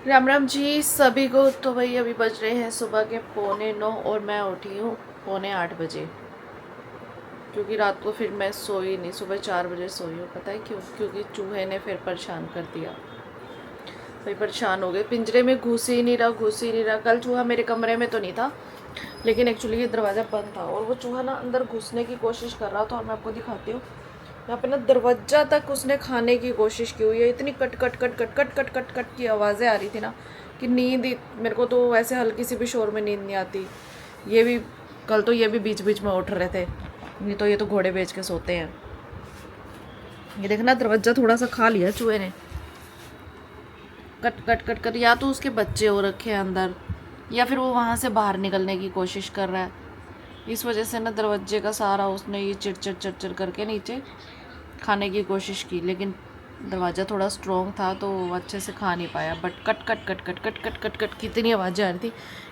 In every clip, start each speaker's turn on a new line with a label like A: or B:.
A: राम राम जी सभी को। तो भाई अभी बज रहे हैं सुबह के 9:15 और मैं उठी हूँ 7:45 बजे, क्योंकि रात को फिर मैं सोई नहीं, सुबह 4 बजे सोई हूँ। पता है क्यों? क्योंकि चूहे ने फिर परेशान कर दिया। भाई परेशान हो गए, पिंजरे में घुस ही नहीं रहा, घुस ही नहीं रहा। कल चूहा मेरे कमरे में तो नहीं था, लेकिन एक्चुअली ये दरवाज़ा बंद था और वो चूहा ना अंदर घुसने की कोशिश कर रहा था। और मैं आपको दिखाती हूँ, यहाँ पे ना दरवाजा तक उसने खाने की कोशिश की हुई है। इतनी cut cut cut cut cut cut cut cut की आवाज़ें आ रही थी ना कि मेरे को तो वैसे हल्की सी भी शोर में नींद नहीं आती। ये भी कल तो ये भी बीच बीच में उठ रहे थे, नहीं तो ये तो घोड़े बेच के सोते हैं। ये देखना दरवाजा थोड़ा सा खा लिया चूहे ने, कट कट कट कर। या तो उसके बच्चे हो रखे हैं अंदर, या फिर वो वहाँ से बाहर निकलने की कोशिश कर रहा है। इस वजह से ना दरवाजे का सारा उसने ये चिड़ चिड़ चिड़ चिड़ करके नीचे खाने की कोशिश की, लेकिन दरवाज़ा थोड़ा स्ट्रॉन्ग था तो अच्छे से खा नहीं पाया। But cut cut cut cut cut cut cut cut कितनी आवाज़ें आ रही थी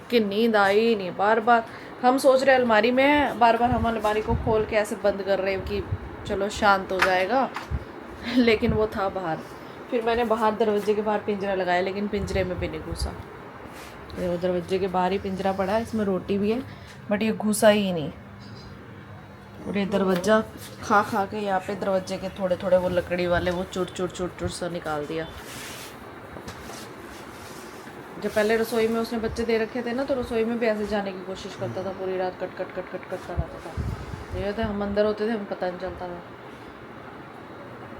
A: कि नींद आई ही नहीं। बार बार हम सोच रहे अलमारी में है, बार बार हम अलमारी को खोल के ऐसे बंद कर रहे हैं कि चलो शांत हो जाएगा, लेकिन वो था बाहर। फिर मैंने बाहर दरवाजे के बाहर पिंजरा लगाया, लेकिन पिंजरे में भी नहीं घुसा। वो दरवाजे के बाहर ही पिंजरा पड़ा है, इसमें रोटी भी है, बट ये घुसा ही नहीं। और ये दरवाज़ा खा खा के यहाँ पे दरवाजे के थोड़े थोड़े वो लकड़ी वाले वो चुट चुट चुट चुट सा निकाल दिया। जब पहले रसोई में उसने बच्चे दे रखे थे ना, तो रसोई में भी ऐसे जाने की कोशिश करता था, पूरी रात cut cut cut cut cut कराता था। ये तो हम अंदर होते थे, हमें पता नहीं चलता था।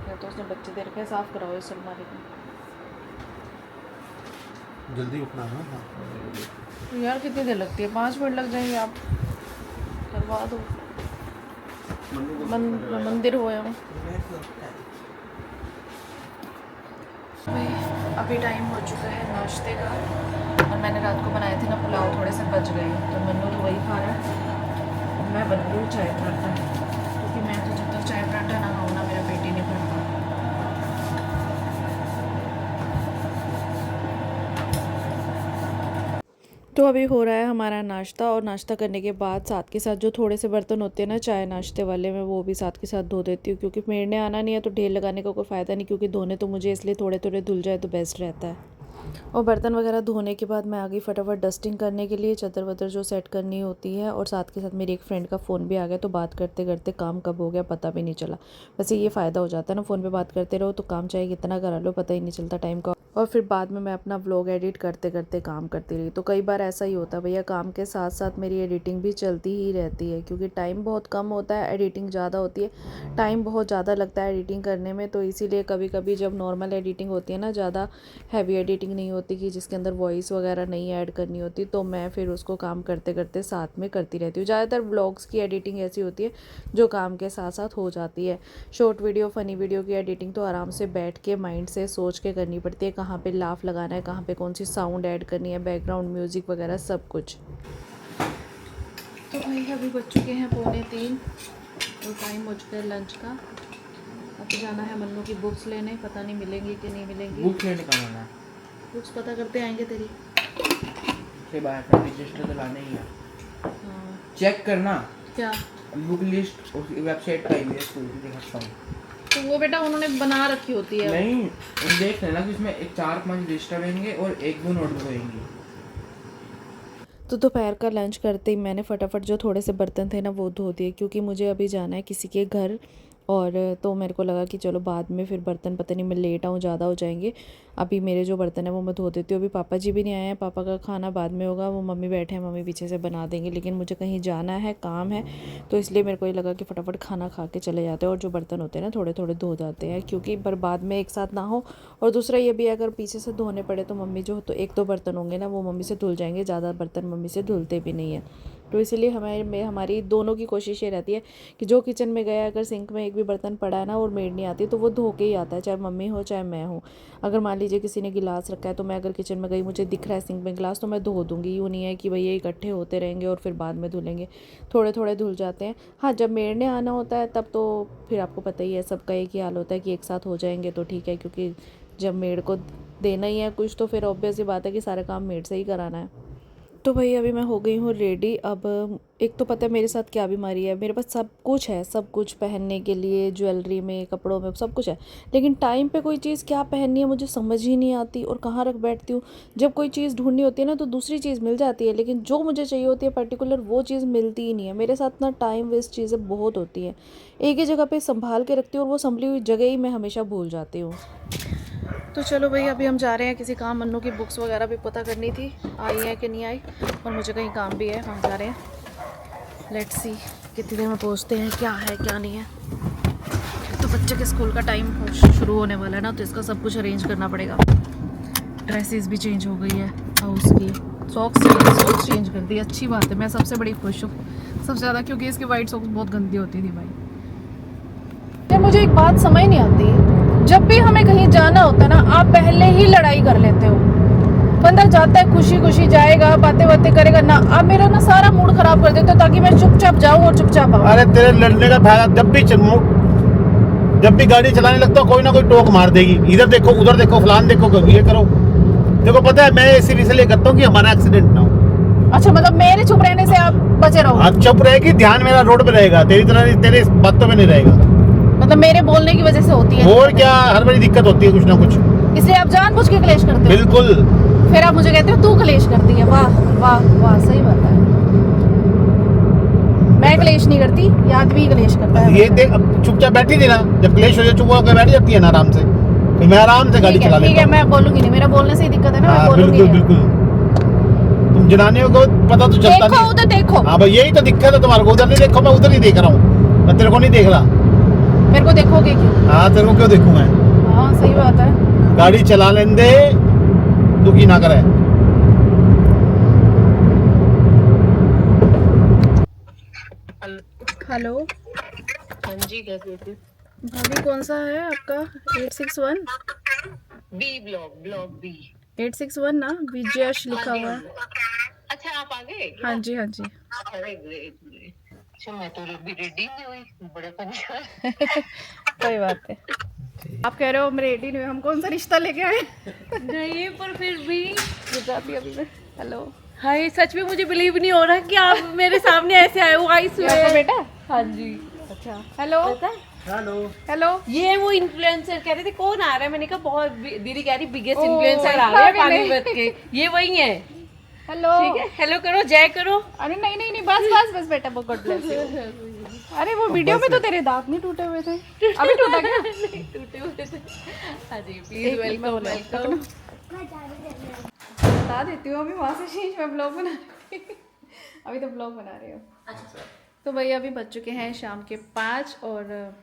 A: या तो उसने बच्चे दे रखे, साफ कराओ इस अलमारी को।
B: जल्दी उठना है ना।
A: तो यार कितनी देर लगती है? 5 मिनट लग जाएंगे, आप करवा दो। मंदिर हो या अभी टाइम हो चुका है नाश्ते का, और मैंने रात को बनाए थे ना पुलाव, थोड़े से बच गए, तो मन्नू तो वही खा रहा है। मैं बन रही हूँ चाय पराठा, क्योंकि मैं तो जब तक चाय पराठा ना खाऊँ ना मेरा पेट ही नहीं भरता। तो अभी हो रहा है हमारा नाश्ता, और नाश्ता करने के बाद साथ के साथ जो थोड़े से बर्तन होते हैं ना चाय नाश्ते वाले में, वो भी साथ के साथ धो देती हूँ, क्योंकि मेरने आना नहीं है तो ढेर लगाने का कोई फ़ायदा नहीं, क्योंकि धोने तो मुझे, इसलिए थोड़े थोड़े धुल जाए तो बेस्ट रहता है। और बर्तन वगैरह धोने के बाद मैं आ गई फटाफट डस्टिंग करने के लिए, चादर वादर जो सेट करनी होती है। और साथ के साथ मेरी एक फ्रेंड का फ़ोन भी आ गया, तो बात करते करते काम कब हो गया पता भी नहीं चला। वैसे ये फ़ायदा हो जाता है ना, फ़ोन पे बात करते रहो तो काम चाहे कितना करा लो, पता ही नहीं चलता टाइम का। और फिर बाद में मैं अपना व्लॉग एडिट करते करते काम करती रही। तो कई बार ऐसा ही होता है भैया, काम के साथ साथ मेरी एडिटिंग भी चलती ही रहती है, क्योंकि टाइम बहुत कम होता है, एडिटिंग ज़्यादा होती है, टाइम बहुत ज़्यादा लगता है एडिटिंग करने में। तो इसीलिए कभी कभी जब नॉर्मल एडिटिंग होती है ना, ज़्यादा हैवी एडिटिंग नहीं होती कि जिसके अंदर वॉइस वगैरह नहीं ऐड करनी होती, तो मैं फिर उसको काम करते करते साथ में करती रहती हूँ। ज़्यादातर व्लॉग्स की एडिटिंग ऐसी होती है जो काम के साथ साथ हो जाती है। शॉर्ट वीडियो फ़नी वीडियो की एडिटिंग तो आराम से बैठ के माइंड से सोच के करनी पड़ती है, कहाँ पे लाफ लगाना है, कहाँ पे कौन सी साउंड ऐड करनी है, बैकग्राउंड म्यूज़िक वगैरह सब कुछ। तो भाई अभी बज चुके हैं 2:45 और टाइम हो चुका है लंच का। अब जाना है मन्नू की बुक्स लेने, पता नहीं मिलेंगी कि नहीं मिलेंगी।
B: बुक लेने का माना
A: बुक्स पता करते आएंगे तेरी।
B: से बाहर का रजिस्टर तो लाना ही है।
A: हाँ।
B: चेक करना
A: क्या?
B: बुक लिस्ट उसकी वेबसाइट पर आई हुई है, स्कूल की दिखा सकता हूँ।
A: तो वो बेटा उन्होंने बना रखी होती है।
B: नहीं, देख लेना कि इसमें 4-5 रजिस्टर रहेंगे और 1-2 नोटबुक रहेंगी।
A: तो दोपहर का लंच करते ही मैंने फटाफट जो थोड़े से बर्तन थे ना वो धो दिए, क्योंकि मुझे अभी जाना है किसी के घर। और तो मेरे को लगा कि चलो बाद में फिर बर्तन, पता नहीं मैं लेट आऊँ, ज़्यादा हो जाएंगे। अभी मेरे जो बर्तन है वो मैं धो देती हूँ। अभी पापा जी भी नहीं आए हैं, पापा का खाना बाद में होगा, वो मम्मी बैठे हैं, मम्मी पीछे से बना देंगे। लेकिन मुझे कहीं जाना है, काम है, तो इसलिए मेरे को ये लगा कि फटाफट खाना खा के चले जाते हैं, और जो बर्तन होते हैं ना थोड़े थोड़े धो जाते हैं, क्योंकि बर्बाद में एक साथ ना हो। और दूसरा ये भी, अगर पीछे से धोने पड़े तो मम्मी जो तो 1-2 बर्तन होंगे ना वो मम्मी से धुल जाएंगे, ज़्यादा बर्तन मम्मी से धुलते भी नहीं हैं। तो इसीलिए हमारी दोनों की कोशिश ये रहती है कि जो किचन में गया, अगर सिंक में एक भी बर्तन पड़ा है ना और मेड नहीं आती, तो वो धो के ही आता है, चाहे मम्मी हो चाहे मैं हूँ। अगर मान लीजिए किसी ने गिलास रखा है, तो मैं अगर किचन में गई, मुझे दिख रहा है सिंक में गिलास, तो मैं धो दूँगी। यूँ नहीं है कि भैया इकट्ठे होते रहेंगे और फिर बाद में धुलेंगे, थोड़े थोड़े धुल जाते हैं। हाँ, जब मेड ने आना होता है तब तो फिर आपको पता ही है, सबका एक ही हाल होता है कि एक साथ हो जाएंगे तो ठीक है, क्योंकि जब मेड को देना ही है कुछ, तो फिर ऑब्वियस ही बात है कि सारा काम मेड से ही कराना है। तो भाई अभी मैं हो गई हूँ रेडी। अब एक तो पता है मेरे साथ क्या बीमारी है, मेरे पास सब कुछ है, सब कुछ पहनने के लिए, ज्वेलरी में, कपड़ों में, सब कुछ है, लेकिन टाइम पे कोई चीज़ क्या पहननी है मुझे समझ ही नहीं आती और कहाँ रख बैठती हूँ। जब कोई चीज़ ढूंढनी होती है ना तो दूसरी चीज़ मिल जाती है, लेकिन जो मुझे चाहिए होती है पर्टिकुलर वो चीज़ मिलती ही नहीं है। मेरे साथ ना टाइम वेस्ट चीज़ें बहुत होती हैं, एक ही जगह पर संभाल के रखती हूँ और वो संभली हुई जगह ही मैं हमेशा भूल जाती हूँ। तो चलो भाई अभी हम जा रहे हैं किसी काम, मन्नू की बुक्स वगैरह भी पता करनी थी, आई है कि नहीं आई, और मुझे कहीं काम भी है, हम जा रहे हैं। लेट्स सी कितनी देर में पहुंचते हैं, क्या है क्या नहीं है। तो बच्चे के स्कूल का टाइम शुरू होने वाला है ना, तो इसका सब कुछ अरेंज करना पड़ेगा। ड्रेसेस भी चेंज हो गई है हाउस की, सॉक्स चेंज कर दी, अच्छी बात है, मैं सबसे बड़ी खुश हूँ सबसे ज़्यादा, क्योंकि इसकी वाइट सॉक्स बहुत गंदी होती थी भाई। यार मुझे एक बात समझ नहीं आती, जब भी हमें कहीं जाना होता है ना आप पहले ही लड़ाई कर लेते हो। बंदा जाता है खुशी खुशी जाएगा, बातें बातें करेगा ना, आप मेरा ना सारा मूड खराब कर देते हो ताकि मैं चुपचाप जाऊं और चुपचाप आऊं।
C: अरे तेरे लड़ने का फायदा, जब भी गाड़ी चलाने लगता हूँ कोई ना कोई टोक मार देगी, इधर देखो उधर देखो फलान देखो ये करो। देखो पता है मैं इसलिए करता हूँ कि हमारा एक्सीडेंट ना हो।
A: अच्छा मतलब मेरे चुप रहने से आप बचे रहो?
C: आप चुप रहेगी, ध्यान मेरा रोड पे रहेगा, तेरी तरह तेरे बातों में नहीं रहेगा।
A: मतलब मेरे बोलने की वजह से होती है?
C: और क्या, हर बारी दिक्कत होती है कुछ ना कुछ,
A: इसलिए आप जानबूझ के क्लेश करते हो?
C: बिल्कुल।
A: फिर आप मुझे कहते हो तू क्लेश करती है। वाह वाह वाह, सही बात है। मैं क्लेश नहीं करती, ये आदमी क्लेश करता है।
C: ये देख, अब चुपचाप बैठी थी ना, जब क्लेश हो जाए चुप होकर बैठ जाती है ना आराम से, फिर मैं आराम से गाड़ी चला लेता हूं।
A: ठीक है, मैं बोलूंगी नहीं, मेरा बोलने से ही दिक्कत है ना, मैं बोलूंगी
C: बिल्कुल बिल्कुल। तुम जनानियों को पता तो चलता नहीं।
A: देखो उधर देखो।
C: हाँ भाई यही तो दिक्कत है तुम्हारे को, उधर नहीं देखो, मैं उधर ही देख रहा हूँ, मैं तेरे को नहीं देख रहा।
A: मेरे को देखोगे क्यों?
C: हाँ तेरे को क्यों देखूं मैं?
A: हाँ सही बात है।
C: गाड़ी चला लेने दे, दुखी ना करे।
A: हेलो।
D: हाँ जी, कैसे थे?
A: भाभी कौन सा है आपका? 861?
D: B block B.
A: 861 ना, विजयश लिखा हुआ है।
D: अच्छा आप आ गए?
A: हाँ जी हाँ जी।
D: अरे ग्रेट ग्रेट। अच्छा मैं तो अभी रेडी नहीं हुई, बड़े पंचायत।
A: कोई बात है, आप कह रहे हो हम रेडी नहीं हुए, हम कौन सा रिश्ता लेके आए?
E: नहीं पर फिर भी
A: गुजराती अभी में। हेलो।
E: हाय, सच में मुझे बिलीव नहीं हो रहा कि आप मेरे सामने ऐसे आए हो। आई
A: ये आपका
E: स्वेयर।
A: बेटा?
E: हाँ जी।
A: अच्छा। Hello
C: hello.
A: हेलो।
E: ये वो इन्फ्लुएंसर कह रहे थे कौन आ रहा है, मैंने कहा बहुत दीदी कह रही बिगेस्ट
A: ओ,
E: इन्फ्लुएंसर आ रहे हैं
A: इतना भी
E: पानीपत के, ये वही है।
A: हेलो।
E: ठीक है, हेलो करो, जय करो।
A: अरे नहीं नहीं नहीं, बस बस बस बेटा, वो गॉड ब्लेस यू। अरे वो वीडियो में तो तेरे दांत नहीं टूटे हुए थे, अभी टूटा क्या?
E: नहीं टूटे हुए थे। हाँ जी,
A: एक
E: प्लीज
A: मिनट में
E: वेलकम
A: बोलो,
E: वेलकम।
A: बता देती हूँ अभी वहाँ से शीश में ब्लॉग बना रही हूँ। अभी तो ब्लॉग बना रही हूँ। तो भैया अभी बज चुके हैं शाम के 5 और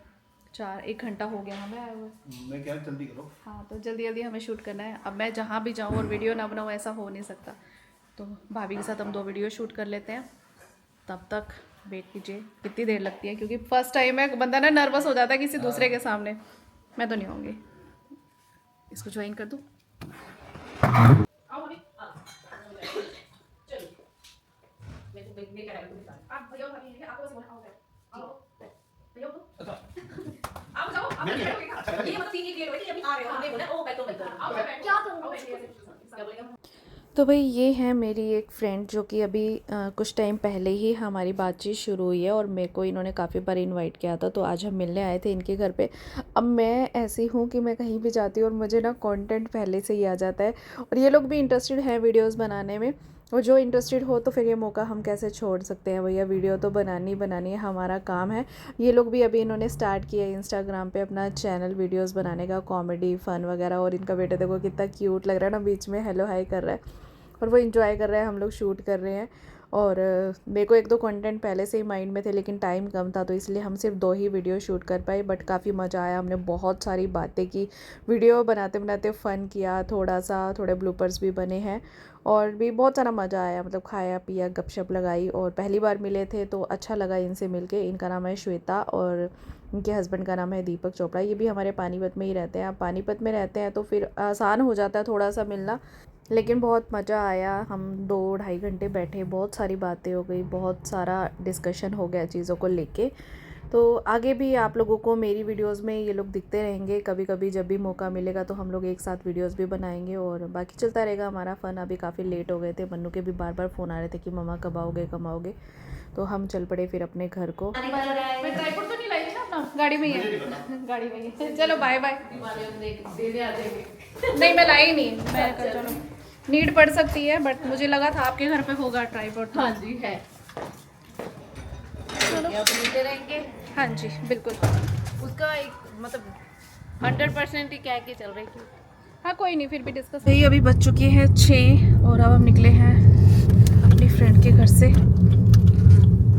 A: 4, 1 घंटा हो गया हमें आए हुए।
C: मैं क्या जल्दी करो।
A: हाँ तो जल्दी जल्दी हमें शूट करना है। अब मैं जहाँ भी जाऊँ और वीडियो ना बनाऊँ ऐसा हो नहीं सकता, तो भाभी के साथ हम 2 वीडियो शूट कर लेते हैं। तब तक वेट कीजिए, कितनी देर लगती है, क्योंकि फर्स्ट टाइम है, बंदा ना नर्वस हो जाता है किसी दूसरे के सामने। मैं तो नहीं होंगी। इसको ज्वाइन कर दूँ? तो भाई ये है मेरी एक फ्रेंड जो कि अभी कुछ टाइम पहले ही हमारी बातचीत शुरू हुई है, और मेरे को इन्होंने काफ़ी बार इनवाइट किया था, तो आज हम मिलने आए थे इनके घर पे। अब मैं ऐसी हूँ कि मैं कहीं भी जाती हूँ और मुझे ना कंटेंट पहले से ही आ जाता है, और ये लोग भी इंटरेस्टेड हैं वीडियोस बनाने में, और जो इंटरेस्टेड हो तो फिर ये मौका हम कैसे छोड़ सकते हैं भैया, वीडियो तो बनानी है, हमारा काम है। ये लोग भी अभी इन्होंने स्टार्ट किया है इंस्टाग्राम पे अपना चैनल वीडियोस बनाने का, कॉमेडी फन वगैरह, और इनका बेटा देखो कितना क्यूट लग रहा है ना, बीच में हेलो हाय कर रहा है, और वो इन्जॉय कर रहा है, हम लोग शूट कर रहे हैं। और मेरे को 1-2 कंटेंट पहले से ही माइंड में थे, लेकिन टाइम कम था, तो इसलिए हम सिर्फ 2 ही वीडियो शूट कर पाए, बट काफ़ी मज़ा आया, हमने बहुत सारी बातें की, वीडियो बनाते बनाते फ़न किया, थोड़े ब्लूपर्स भी बने हैं, और भी बहुत सारा मज़ा आया, मतलब खाया पिया गपशप लगाई, और पहली बार मिले थे तो अच्छा लगा इनसे मिलके। इनका नाम है श्वेता और इनके हस्बैंड का नाम है दीपक चोपड़ा। ये भी हमारे पानीपत में ही रहते हैं। आप पानीपत में रहते हैं तो फिर आसान हो जाता है थोड़ा सा मिलना, लेकिन बहुत मज़ा आया। हम 2-2.5 घंटे बैठे, बहुत सारी बातें हो गई, बहुत सारा डिस्कशन हो गया चीज़ों को लेके। तो आगे भी आप लोगों को मेरी वीडियोस में ये लोग दिखते रहेंगे, कभी कभी जब भी मौका मिलेगा तो हम लोग एक साथ वीडियोस भी बनाएंगे और बाकी चलता रहेगा हमारा फ़न। अभी काफ़ी लेट हो गए थे, मन्नू के भी बार बार फ़ोन आ रहे थे कि मम्मा कब आओगे कब आओगे, तो हम चल पड़े फिर अपने घर को।
E: मैं ट्राइपॉड तो नहीं लाई थी ना अपना, गाड़ी में ही है, गाड़ी में ही है। चलो बाय बाय। नहीं मैं लाई नहीं, मैं कहा चलो नीड पड़ सकती है, बट मुझे लगा था आपके घर पे होगा ट्राइपॉड।
A: हाँ जी है,
E: चलो
A: मिलते रहेंगे।
E: हाँ जी बिल्कुल।
A: उसका एक मतलब 100% ही कह के चल रही थी।
E: हाँ कोई नहीं, फिर भी डिस्कस। यही अभी बज चुकी है 6 और अब हम निकले हैं अपनी फ्रेंड के घर से। अब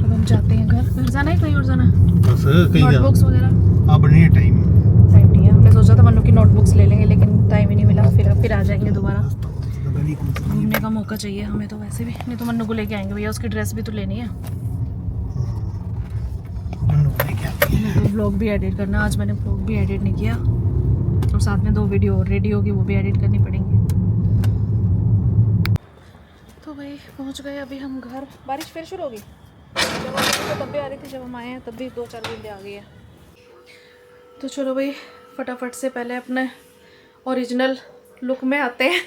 E: हम जाते हैं घर जाना है, कहीं और जाना है?
C: बस कहीं
E: नोटबुक्स वगैरह
C: अब नहीं है टाइम
E: नहीं है। हमने सोचा था मन्नू की नोटबुक्स ले लेंगे, लेकिन टाइम ही नहीं मिला। फिर आ जाएंगे दोबारा। घूमने का मौका चाहिए हमें तो वैसे भी, नहीं तो मन्नू को लेके आएंगे भैया, उसकी ड्रेस भी तो लेनी है। तो व्लॉग भी एडिट करना, आज मैंने व्लॉग भी एडिट नहीं किया और साथ में 2 वीडियो रेडी होगी, वो भी एडिट करनी पड़ेंगी। तो भाई पहुंच गए अभी हम घर। बारिश फिर शुरू होगी, जब हम तो तब भी आ रही थी, जब हम आए हैं तब भी 2-4 बूंदे आ गई है। तो चलो भाई फटाफट से पहले अपने ओरिजिनल लुक में आते हैं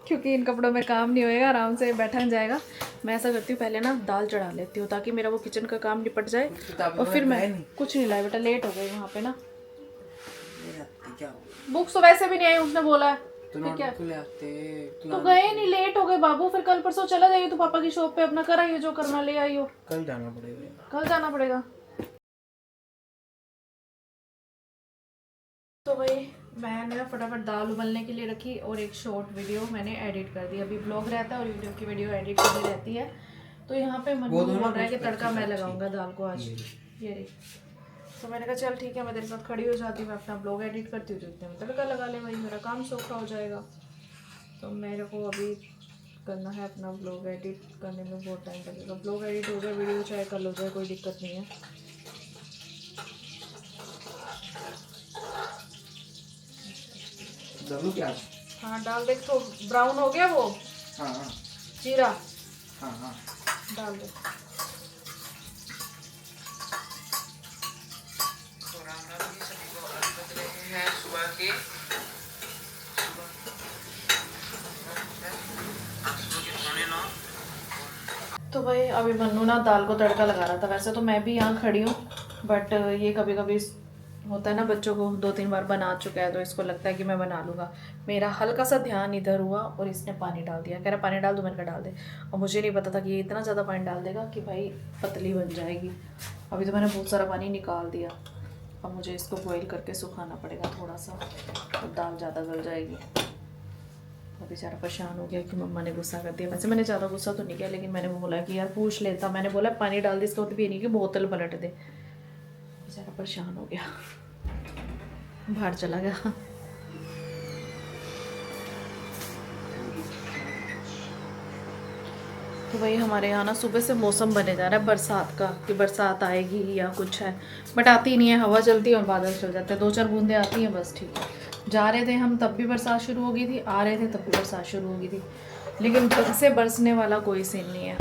E: क्योंकि इन कपड़ों में काम नहीं होएगा, आराम से बैठा जाएगा। मैं ऐसा करती हूँ पहले ना दाल चढ़ा लेती हूँ ताकि मेरा वो किचन का काम निपट जाए और फिर मैं कुछ नहीं लाया। बेटा लेट हो गई वहाँ पे ना, बुक्स तो वैसे भी नहीं आई, उसने बोला है तो क्या तो गए नहीं, लेट हो गए बाबू। फिर कल परसों चला जाइए तो पापा की शॉप पे अपना कर आइए, जो करना ले आइयो।
B: कल जाना पड़ेगा।
A: कल जाना पड़ेगा। तो भाई मैंने ना फटाफट दाल उबलने के लिए रखी और एक शॉर्ट वीडियो मैंने एडिट कर दी। अभी ब्लॉग रहता है और यूट्यूब की वीडियो एडिट करनी रहती है। तो यहाँ पे मन्नू बोल रहा है कि तड़का मैं लगाऊंगा दाल को आज, ये रही। तो मैंने कहा चल ठीक है, मैं तेरे साथ खड़ी हो जाती हूँ, मैं अपना ब्लॉग एडिट करती हूँ, जितने में तड़का लगा ले भाई, मेरा काम सौखा हो जाएगा। तो मेरे को अभी करना है अपना ब्लॉग एडिट करने में बहुत टाइम लगेगा। ब्लॉग एडिट हो जाए, वीडियो चाहे कल हो जाए, कोई दिक्कत नहीं है।
B: डालू क्या?
A: हाँ डाल दे, तो ब्राउन हो गया वो।
B: हाँ हाँ
A: जीरा
B: हाँ हाँ
A: डाल दे।
B: सुबह के
A: तो भाई अभी मन्नू ना दाल को तड़का लगा रहा था। वैसे तो मैं भी यहाँ खड़ी हूँ, बट ये कभी कभी होता है ना, बच्चों को 2-3 बार बना चुका है तो इसको लगता है कि मैं बना लूँगा। मेरा हल्का सा ध्यान इधर हुआ और इसने पानी डाल दिया। कह रहा पानी डाल दो, मैंने कहा डाल दे। और मुझे नहीं पता था कि ये इतना ज़्यादा पानी डाल देगा कि भाई पतली बन जाएगी। अभी तो मैंने बहुत सारा पानी निकाल दिया। अब मुझे इसको बॉईल करके सुखाना पड़ेगा थोड़ा सा, और दाल ज़्यादा गल जाएगी। वो बेचारा परेशान हो गया कि मम्मा ने गुस्सा कर दिया। वैसे मैंने ज़्यादा गुस्सा तो नहीं किया, लेकिन मैंने बोला कि यार पूछ लेता। मैंने बोला पानी डाल दी, इसका मतलब ये नहीं कि बोतल पलट दे। बेचारा परेशान हो गया, बाहर चला गया। तो वही हमारे यहाँ ना सुबह से मौसम बने जा रहा है बरसात का, कि बरसात आएगी या कुछ है, बट आती नहीं है। हवा चलती है और बादल चल जाते हैं, 2-4 बूंदें आती हैं बस, ठीक है। जा रहे थे हम तब भी बरसात शुरू हो गई थी, आ रहे थे तब भी बरसात शुरू हो गई थी, लेकिन ढंग से बरसने वाला कोई सीन नहीं है।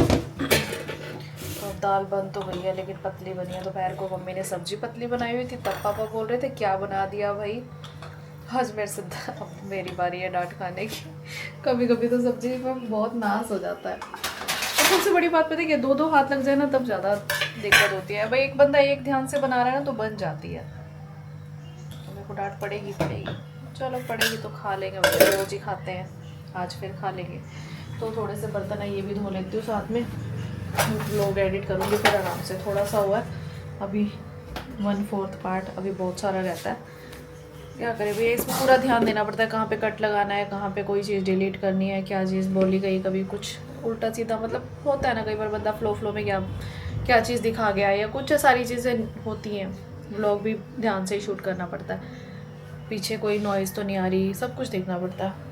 A: तो दाल बन तो गई है लेकिन पतली बनी है। दोपहर को मम्मी ने सब्जी पतली बनाई हुई थी, तब पापा बोल रहे थे क्या बना दिया भाई। आज मेरे से अब मेरी बारी है डांट खाने की। कभी कभी तो सब्जी में बहुत नाश हो जाता है। और सबसे बड़ी बात पता है कि 2-2 हाथ लग जाए ना तब ज़्यादा दिक्कत होती है। भाई एक बंदा एक ध्यान से बना रहा है ना तो बन जाती है। तो मेरे को डांट पड़ेगी। चलो पड़ेगी तो खा लेंगे, बच्चे रोज ही खाते हैं, आज फिर खा लेंगे। तो थोड़े से बर्तन है ये भी धो लेती हूँ, साथ में व्लॉग एडिट करूँगी फिर आराम से। थोड़ा सा हुआ है अभी 1/4 पार्ट, अभी बहुत सारा रहता है। क्या करें भैया, इसमें पूरा ध्यान देना पड़ता है, कहाँ पे कट लगाना है, कहाँ पे कोई चीज़ डिलीट करनी है, क्या चीज़ बोली गई, कभी कुछ उल्टा सीधा, मतलब होता है ना कई बार बंदा फ्लो में क्या चीज़ दिखा गया या कुछ सारी चीज़ें होती हैं। व्लॉग भी ध्यान से ही शूट करना पड़ता है, पीछे कोई नॉइज़ तो नहीं आ रही, सब कुछ देखना पड़ता है।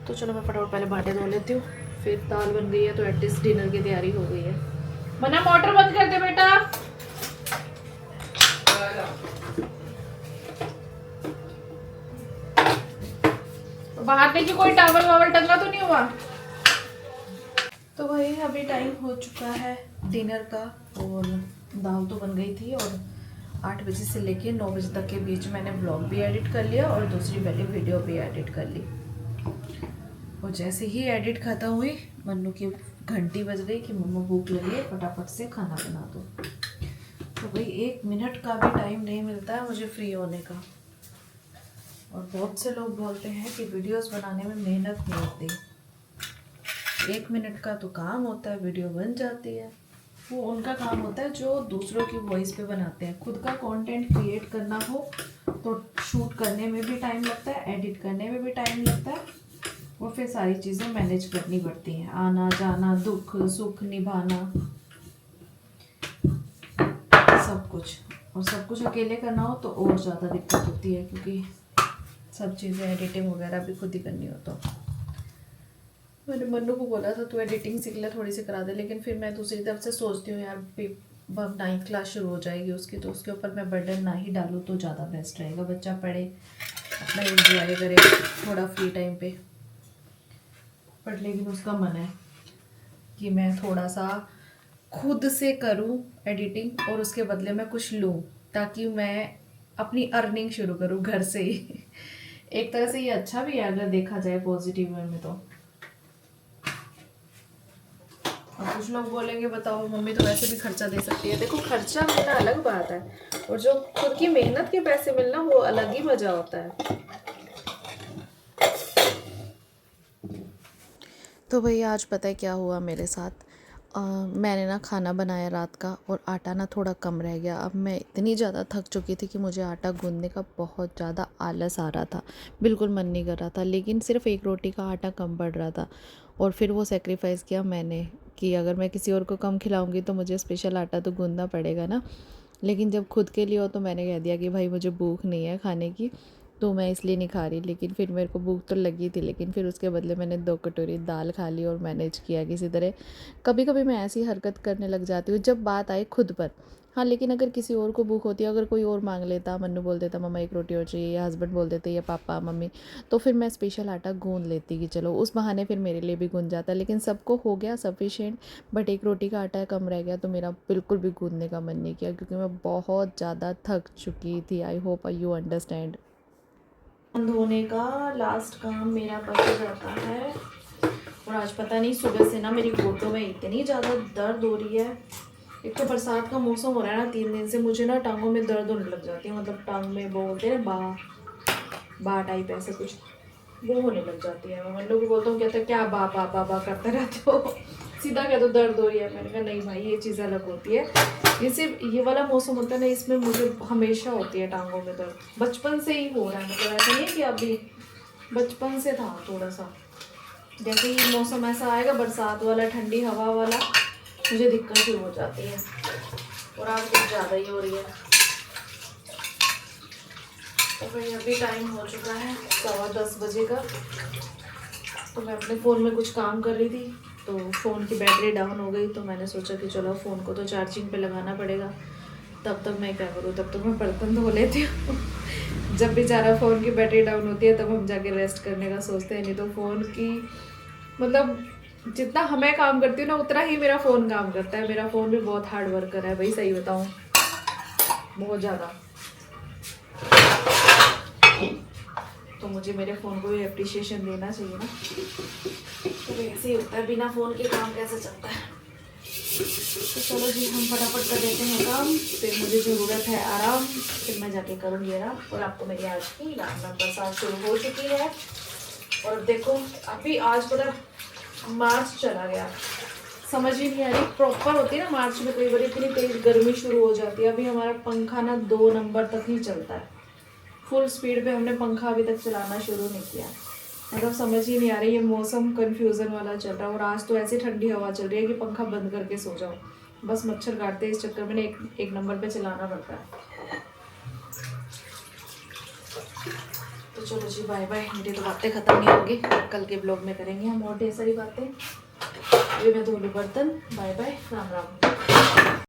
A: तो चलो मैं फटाफट पहले भांडे धो लेती हूँ, फिर दाल बन गई है तो एटलीस्ट डिनर की तैयारी हो गई है। मना मोटर बंद कर दे बेटा। बाहर देखिए कोई टावल वावल टंगा तो नहीं हुआ। तो भाई अभी टाइम हो चुका है डिनर का और दाल तो बन गई थी और 8 बजे से लेके 9 बजे तक के बीच मैंने ब्लॉग भी एडिट कर लिया और दूसरी वाली वीडियो भी एडिट कर ली। और जैसे ही एडिट खत्म हुई मन्नू की घंटी बज गई कि मम्मा भूख लगी है, फटाफट से खाना बना दो। तो भाई 1 मिनट का भी टाइम नहीं मिलता है मुझे फ्री होने का। और बहुत से लोग बोलते हैं कि वीडियोस बनाने में मेहनत नहीं होती। 1 मिनट का तो काम होता है, वीडियो बन जाती है। वो उनका काम होता है जो दूसरों की वॉइस पे बनाते हैं। खुद का कंटेंट क्रिएट करना हो तो शूट करने में भी टाइम लगता है, एडिट करने में भी टाइम लगता है और फिर सारी चीज़ें मैनेज करनी पड़ती हैं, आना जाना, दुख सुख निभाना, सब कुछ। और सब कुछ अकेले करना हो तो और ज़्यादा दिक्कत होती है क्योंकि सब चीज़ें एडिटिंग वगैरह भी खुद ही करनी हो। तो मैंने मन्नू को बोला था तू एडिटिंग सीख ले, थोड़ी सी करा दे, लेकिन फिर मैं दूसरी तरफ से सोचती हूँ यार 9th क्लास शुरू हो जाएगी उसकी, तो उसके ऊपर मैं बर्डन ना ही डालूँ तो ज़्यादा बेस्ट रहेगा। बच्चा पढ़े, अपना एंजॉय करे थोड़ा फ्री टाइम पे। बट लेकिन उसका मन है कि मैं थोड़ा सा खुद से करूं एडिटिंग और उसके बदले में कुछ लूं ताकि मैं अपनी अर्निंग शुरू करूं घर से ही। एक तरह से ये अच्छा भी है अगर देखा जाए पॉजिटिव वे में। तो अब कुछ लोग बोलेंगे बताओ मम्मी तो वैसे भी खर्चा दे सकती है। देखो खर्चा मिलना अलग बात है और जो खुद की मेहनत के पैसे मिलना वो अलग ही मजा होता है। तो भैया आज पता है क्या हुआ मेरे साथ। मैंने ना खाना बनाया रात का और आटा ना थोड़ा कम रह गया। अब मैं इतनी ज़्यादा थक चुकी थी कि मुझे आटा गूंदने का बहुत ज़्यादा आलस आ रहा था, बिल्कुल मन नहीं कर रहा था। लेकिन सिर्फ 1 रोटी का आटा कम पड़ रहा था और फिर वो सेक्रीफाइस किया मैंने कि अगर मैं किसी और को कम खिलाऊंगी तो मुझे स्पेशल आटा तो गूंदना पड़ेगा ना। लेकिन जब खुद के लिए हो तो मैंने कह दिया कि भाई मुझे भूख नहीं है खाने की, तो मैं इसलिए नहीं खा रही। लेकिन फिर मेरे को भूख तो लगी थी, लेकिन फिर उसके बदले मैंने 2 कटोरी दाल खा ली और मैनेज किया किसी तरह। कभी कभी मैं ऐसी हरकत करने लग जाती हूँ जब बात आए खुद पर। हाँ, लेकिन अगर किसी और को भूख होती है, अगर कोई और मांग लेता, मन्नू बोल देता मम्मा 1 रोटी और चाहिए, या हस्बैंड बोल देते या पापा मम्मी, तो फिर मैं स्पेशल आटा गूंद लेती कि चलो उस बहाने फिर मेरे लिए भी गूंद जाता। लेकिन सबको हो गया सफिशिएंट, बट 1 रोटी का आटा कम रह गया तो मेरा बिल्कुल भी गूंदने का मन नहीं किया क्योंकि मैं बहुत ज़्यादा थक चुकी थी। I hope you understand. धोने का लास्ट काम मेरा बच जाता है और आज पता नहीं सुबह से ना मेरी घुटनों में इतनी ज़्यादा दर्द हो रही है। एक तो बरसात का मौसम हो रहा है ना 3 दिन से, मुझे ना टांगों में दर्द होने लग जाती है। मतलब टांग में बोलते हैं बा टाइप ऐसे कुछ वो होने लग जाती है। मैं लोगों को बोलता हूँ कहते हैं क्या बा करते रहते हो, सीधा कह दो दर्द हो रही है। मैंने कहा नहीं भाई ये चीज़ अलग होती है, ये सिर्फ ये वाला मौसम होता है ना, इसमें मुझे हमेशा होती है टांगों में दर्द। बचपन से ही हो रहा है, मतलब ऐसा नहीं है कि अभी, बचपन से था थोड़ा सा। जैसे ही मौसम ऐसा आएगा बरसात वाला, ठंडी हवा वाला, मुझे दिक्कत शुरू हो जाती है और आज कुछ ज़्यादा ही हो रही है। तो भाई अभी टाइम हो चुका है 10:15 बजे का। तो मैं अपने फ़ोन में कुछ काम कर रही थी तो फ़ोन की बैटरी डाउन हो गई, तो मैंने सोचा कि चलो फ़ोन को तो चार्जिंग पे लगाना पड़ेगा। तब तक मैं क्या करूँ, तब तक मैं बर्तन धो लेती हूँ। जब बेचारा फ़ोन की बैटरी डाउन होती है तब हम जाके रेस्ट करने का सोचते हैं, नहीं तो फ़ोन की मतलब जितना हमें काम करती हूँ ना उतना ही मेरा फ़ोन काम करता है। मेरा फ़ोन भी बहुत हार्ड वर्कर है भाई, सही बताऊँ बहुत ज़्यादा। तो मुझे मेरे फ़ोन को भी एप्रिशिएशन देना चाहिए ना। तो ऐसे ही होता है, बिना फ़ोन के काम कैसे चलता है। तो चलो जी हम फटाफट कर देते हैं काम, फिर मुझे ज़रूरत है आराम, फिर मैं जाके करूँगी आराम। और आपको मेरी आज की रात में बरसात शुरू हो चुकी है और देखो अभी आज पूरा मार्च चला गया, समझ ही नहीं आ रही। प्रॉपर होती है ना मार्च में कई बार इतनी तेज़ गर्मी शुरू हो जाती है। अभी हमारा पंखा ना 2 नंबर तक ही चलता है, फुल स्पीड पे हमने पंखा अभी तक चलाना शुरू नहीं किया। मतलब समझ ही नहीं आ रही, ये मौसम कन्फ्यूज़न वाला चल रहा है। और आज तो ऐसी ठंडी हवा चल रही है कि पंखा बंद करके सो जाओ, बस मच्छर काटते हैं। इस चक्कर में एक नंबर पे चलाना पड़ता है। तो चलो जी बाय बाय, मेरी तो बातें ख़त्म नहीं होगी, कल के ब्लॉग में करेंगे हम और ढेर सारी बातें। अभी मैं धो लूँ बर्तन। Bye bye, Ram Ram.